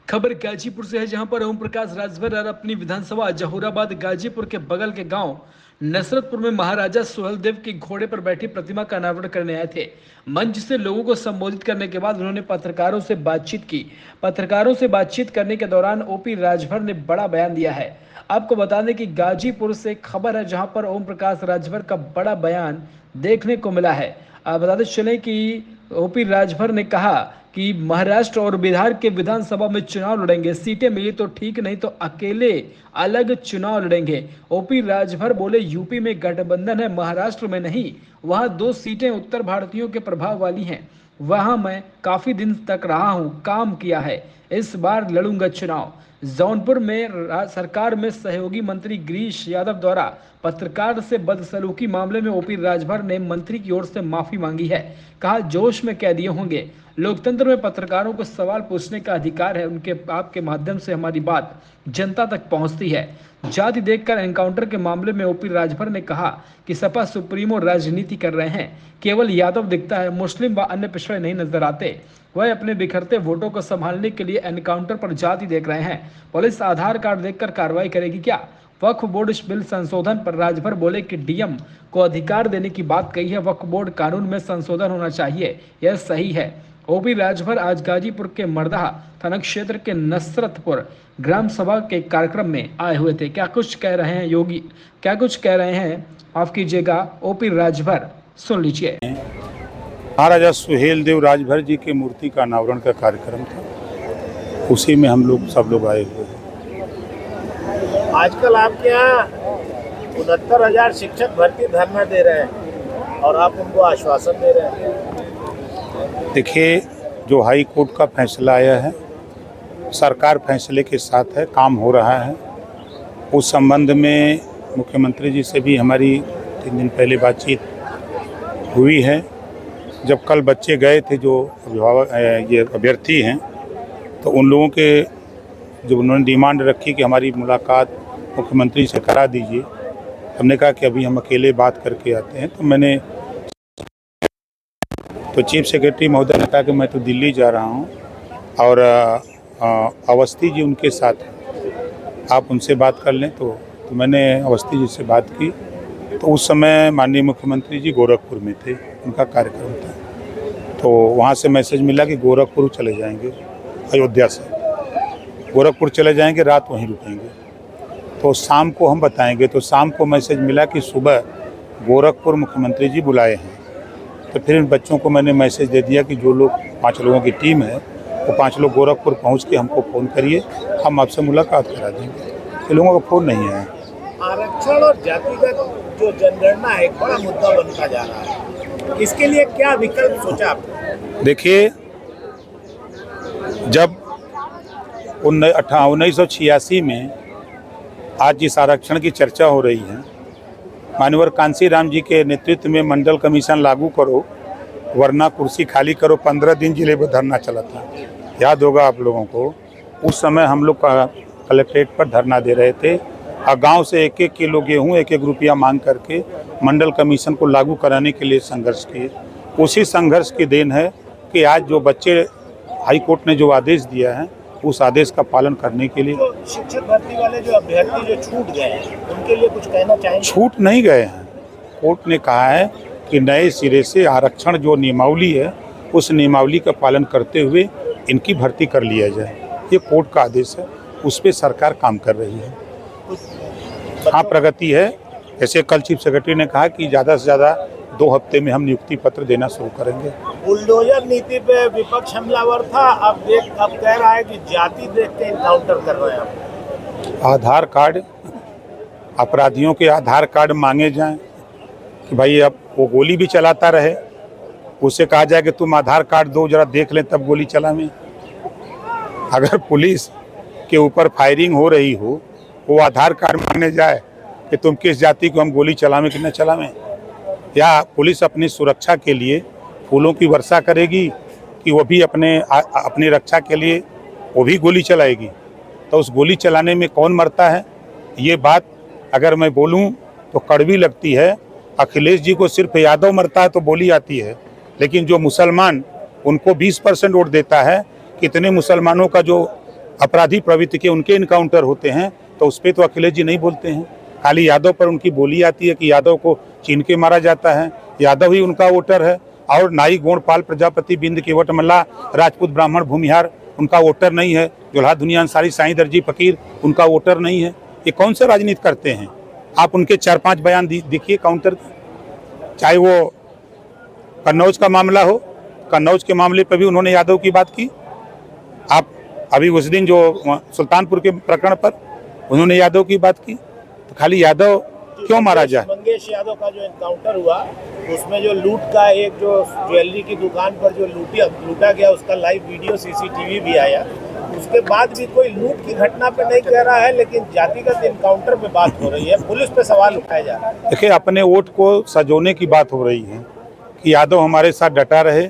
खबर गाजीपुर से है, जहां पर ओम प्रकाश राजभर अपनी विधानसभा जहूराबाद गाजीपुर के बगल के गांव नसरतपुर में महाराजा सुहेलदेव के घोड़े पर बैठी प्रतिमा का अनावरण करने आए थे। मंच से लोगों को संबोधित करने के बाद उन्होंने पत्रकारों से बातचीत की। पत्रकारों से बातचीत करने के दौरान ओपी राजभर ने बड़ा बयान दिया है। आपको बता दें कि गाजीपुर से खबर है, जहां पर ओम प्रकाश राजभर का बड़ा बयान देखने को मिला है। आप बताते चले कि ओपी राजभर ने कहा कि महाराष्ट्र और बिहार के विधानसभा में चुनाव लड़ेंगे, सीटें मिली तो ठीक, नहीं तो अकेले अलग चुनाव लड़ेंगे। ओपी राजभर बोले, यूपी में गठबंधन है, महाराष्ट्र में नहीं। वहां 2 सीटें उत्तर भारतीयों के प्रभाव वाली हैं, वहां मैं काफी दिन तक रहा हूं, काम किया है, इस बार लड़ूंगा चुनाव। जौनपुर में सरकार में सहयोगी मंत्री गिरीश यादव द्वारा पत्रकार से बदसलूकी मामले में ओपी राजभर ने मंत्री की ओर से माफी मांगी है। कहा, जोश में कह दिए होंगे, लोकतंत्र में पत्रकारों को सवाल पूछने का अधिकार है, उनके आपके माध्यम से हमारी बात जनता तक पहुंचती है। जाति देखकर एनकाउंटर के मामले में ओपी राजभर ने कहा कि सपा सुप्रीमो राजनीति कर रहे हैं, केवल यादव दिखता है, मुस्लिम व अन्य पिछड़े नहीं नजर आते। वह अपने बिखरते वोटों को संभालने के लिए एनकाउंटर पर जाति देख रहे हैं। पुलिस आधार कार्ड देखकर कार्रवाई करेगी क्या? वक्फ बोर्ड बिल संशोधन पर राजभर बोले कि डीएम को अधिकार देने की बात कही है, वक्फ बोर्ड कानून में संशोधन होना चाहिए, यह सही है। ओपी राजभर आज गाजीपुर के मर्दाहा थाना क्षेत्र के नसरतपुर ग्राम सभा के कार्यक्रम में आए हुए थे। क्या कुछ कह रहे हैं योगी, क्या कुछ कह रहे हैं, माफ कीजिएगा, ओपी राजभर, सुन लीजिए। महाराजा सुहेलदेव राजभर जी की मूर्ति का अनावरण का कार्यक्रम था, उसी में हम लोग सब लोग आए हुए हैं। आजकल आपके यहाँ 69,000 शिक्षक भर्ती धरना दे रहे हैं और आप उनको आश्वासन दे रहे हैं। देखिए, जो हाई कोर्ट का फैसला आया है, सरकार फैसले के साथ है, काम हो रहा है। उस संबंध में मुख्यमंत्री जी से भी हमारी 3 दिन पहले बातचीत हुई है। जब कल बच्चे गए थे, जो अभिभावक ये अभ्यर्थी हैं, तो उन लोगों के जब उन्होंने डिमांड रखी कि हमारी मुलाकात मुख्यमंत्री से करा दीजिए, हमने कहा कि अभी हम अकेले बात करके आते हैं। तो चीफ सेक्रेटरी महोदय ने कहा कि मैं तो दिल्ली जा रहा हूं और अवस्थी जी उनके साथ हैं, आप उनसे बात कर लें। तो मैंने अवस्थी जी से बात की, तो उस समय माननीय मुख्यमंत्री जी गोरखपुर में थे, उनका कार्यक्रम था। तो वहाँ से मैसेज मिला कि गोरखपुर चले जाएंगे, अयोध्या से गोरखपुर चले जाएंगे, रात वहीं रुकेंगे, तो शाम को हम बताएंगे। तो शाम को मैसेज मिला कि सुबह गोरखपुर मुख्यमंत्री जी बुलाए हैं। तो फिर इन बच्चों को मैंने मैसेज दे दिया कि जो लोग 5 लोगों की टीम है, वो 5 लोग गोरखपुर पहुंच के हमको फ़ोन करिए, हम आपसे मुलाकात करा देंगे। इन लोगों का फ़ोन नहीं आया। आरक्षण और जातिगत जो जनगणना है, एक बड़ा मुद्दा बनता जा रहा है, इसके लिए क्या विकल्प सोचा आपने? देखिए, जब 1986 में आज जिस आरक्षण की चर्चा हो रही है, माननीय कांशीराम जी के नेतृत्व में मंडल कमीशन लागू करो वरना कुर्सी खाली करो, 15 दिन जिले में धरना चला था, याद होगा आप लोगों को। उस समय हम लोग कलेक्ट्रेट पर धरना दे रहे थे और गांव से 1-1 किलो गेहूँ 1-1 रुपया मांग करके मंडल कमीशन को लागू कराने के लिए संघर्ष किए। उसी संघर्ष की देन है कि आज जो बच्चे हाई कोर्ट ने जो आदेश दिया है, उस आदेश का पालन करने के लिए शिक्षक भर्ती वाले जो अभ्यर्थी जो छूट गए हैं, उनके लिए कुछ कहना चाहेंगे? छूट नहीं गए हैं। कोर्ट ने कहा है कि नए सिरे से आरक्षण जो नियमावली है, उस नियमावली का पालन करते हुए इनकी भर्ती कर लिया जाए। ये कोर्ट का आदेश है, उस पर सरकार काम कर रही है। हाँ, प्रगति है। जैसे कल चीफ सेक्रेटरी ने कहा कि ज़्यादा से ज़्यादा 2 हफ्ते में हम नियुक्ति पत्र देना शुरू करेंगे। बुलडोजर नीति पे विपक्ष हमलावर था, अब कह रहा है कि जाति देख के इनकाउंटर कर रहे हैं। आधार कार्ड, अपराधियों के आधार कार्ड मांगे जाएं कि भाई अब वो गोली भी चलाता रहे, उससे कहा जाए कि तुम आधार कार्ड दो, जरा देख लें तब गोली चलावें। अगर पुलिस के ऊपर फायरिंग हो रही हो, वो आधार कार्ड मांगने जाए कि तुम किस जाति को हम गोली चलावें कि न चलावें। या पुलिस अपनी सुरक्षा के लिए फूलों की वर्षा करेगी कि वो भी अपनी रक्षा के लिए वो भी गोली चलाएगी। तो उस गोली चलाने में कौन मरता है, ये बात अगर मैं बोलूं तो कड़वी लगती है। अखिलेश जी को सिर्फ यादव मरता है तो बोली आती है, लेकिन जो मुसलमान उनको 20% वोट देता है, कितने मुसलमानों का जो अपराधी प्रवृत्ति के उनके इनकाउंटर होते हैं, तो उस पर तो अखिलेश जी नहीं बोलते हैं। खाली यादव पर उनकी बोली आती है कि यादव को चीन के मारा जाता है, यादव ही उनका वोटर है, और नाई गोंडपाल प्रजापति बिंद केवट मल्ला राजपूत ब्राह्मण भूमिहार उनका वोटर नहीं है, जोल्हा दुनिया अंसारी साईं दर्जी फकीर उनका वोटर नहीं है। ये कौन सा राजनीति करते हैं? आप उनके 4-5 बयान देखिए काउंटर के, चाहे वो कन्नौज का मामला हो, कन्नौज के मामले पर भी उन्होंने यादव की बात की। आप अभी उस दिन जो सुल्तानपुर के प्रकरण पर उन्होंने यादव की बात की, तो खाली यादव क्यों मारा जाए? मंगेश यादव का जो एनकाउंटर हुआ उसमें जो लूट का एक जो ज्वेलरी की दुकान पर जो लूटा गया उसका लाइव वीडियो सीसीटीवी भी आया, उसके बाद भी कोई लूट की घटना पे नहीं कह रहा है, लेकिन जातिगत एनकाउंटर पे बात हो रही है, पुलिस पे सवाल उठाया जा रहा है। देखिए, अपने वोट को सजोने की बात हो रही है कि यादव हमारे साथ डटा रहे,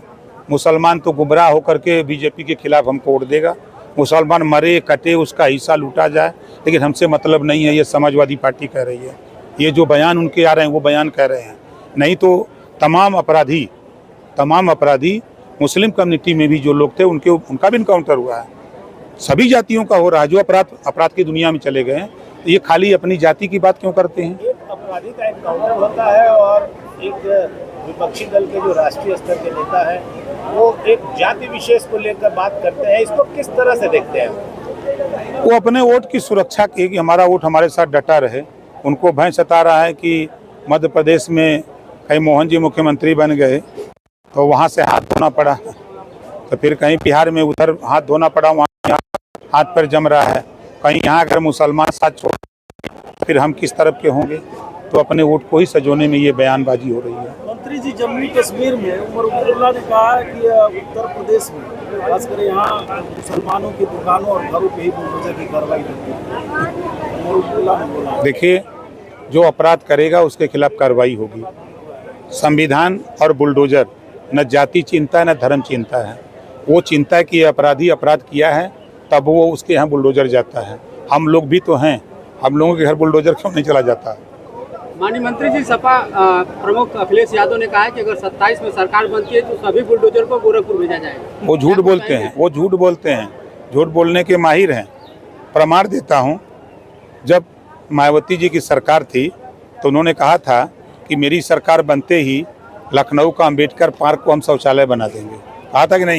मुसलमान तो गुमराह होकर के बीजेपी के खिलाफ हमको वोट देगा, मुसलमान मरे कटे उसका हिस्सा लूटा जाए, लेकिन हमसे मतलब नहीं है, ये समाजवादी पार्टी कह रही है। ये जो बयान उनके आ रहे हैं वो बयान कह रहे हैं, नहीं तो तमाम अपराधी मुस्लिम कम्युनिटी में भी जो लोग थे उनका भी इनकाउंटर हुआ है। सभी जातियों का हो रहा है, जो अपराध की दुनिया में चले गए हैं। तो ये खाली अपनी जाति की बात क्यों करते हैं? एक अपराधी का एनकाउंटर होता है और एक विपक्षी दल के जो राष्ट्रीय स्तर के नेता है वो एक जाति विशेष को लेकर बात करते हैं, इसको किस तरह से देखते हैं? वो अपने वोट की सुरक्षा की कि हमारा वोट हमारे साथ डटा रहे। उनको भय सता रहा है कि मध्य प्रदेश में कहीं मोहन जी मुख्यमंत्री बन गए तो वहाँ से हाथ धोना पड़ा, तो फिर कहीं बिहार में उधर हाथ धोना पड़ा, वहाँ हाथ पर जम रहा है, कहीं यहाँ अगर मुसलमान साथ छोड़ फिर हम किस तरफ के होंगे? तो अपने वोट को ही सजोने में ये बयानबाजी हो रही है। मंत्री जी, जम्मू कश्मीर में उमर अब्दुल्ला ने कहा है कि उत्तर प्रदेश में खासकर यहाँ मुसलमानों की दुकानों और घरों पे ही बुलडोजर की कार्रवाई होती है। उमर अब्दुल्ला ने बोला, देखिए, जो अपराध करेगा उसके खिलाफ कार्रवाई होगी। संविधान और बुलडोजर न जाति चिंता है न धर्म चिंता है। वो चिंता है कि ये अपराधी अपराध किया है तब वो उसके यहाँ बुलडोजर जाता है। हम लोग भी तो हैं, हम लोगों के घर बुलडोजर क्यों नहीं चला जाता? माननीय मंत्री जी, सपा प्रमुख अखिलेश यादव ने कहा है कि अगर 27 में सरकार बनती है तो सभी बुलडोजर को गोरखपुर भेजा जाएगा। वो झूठ बोलते हैं, वो झूठ बोलते हैं, झूठ बोलने के माहिर हैं। प्रमाण देता हूँ, जब मायावती जी की सरकार थी तो उन्होंने कहा था कि मेरी सरकार बनते ही लखनऊ का अंबेडकर पार्क को हम शौचालय बना देंगे। कहा था कि नहीं?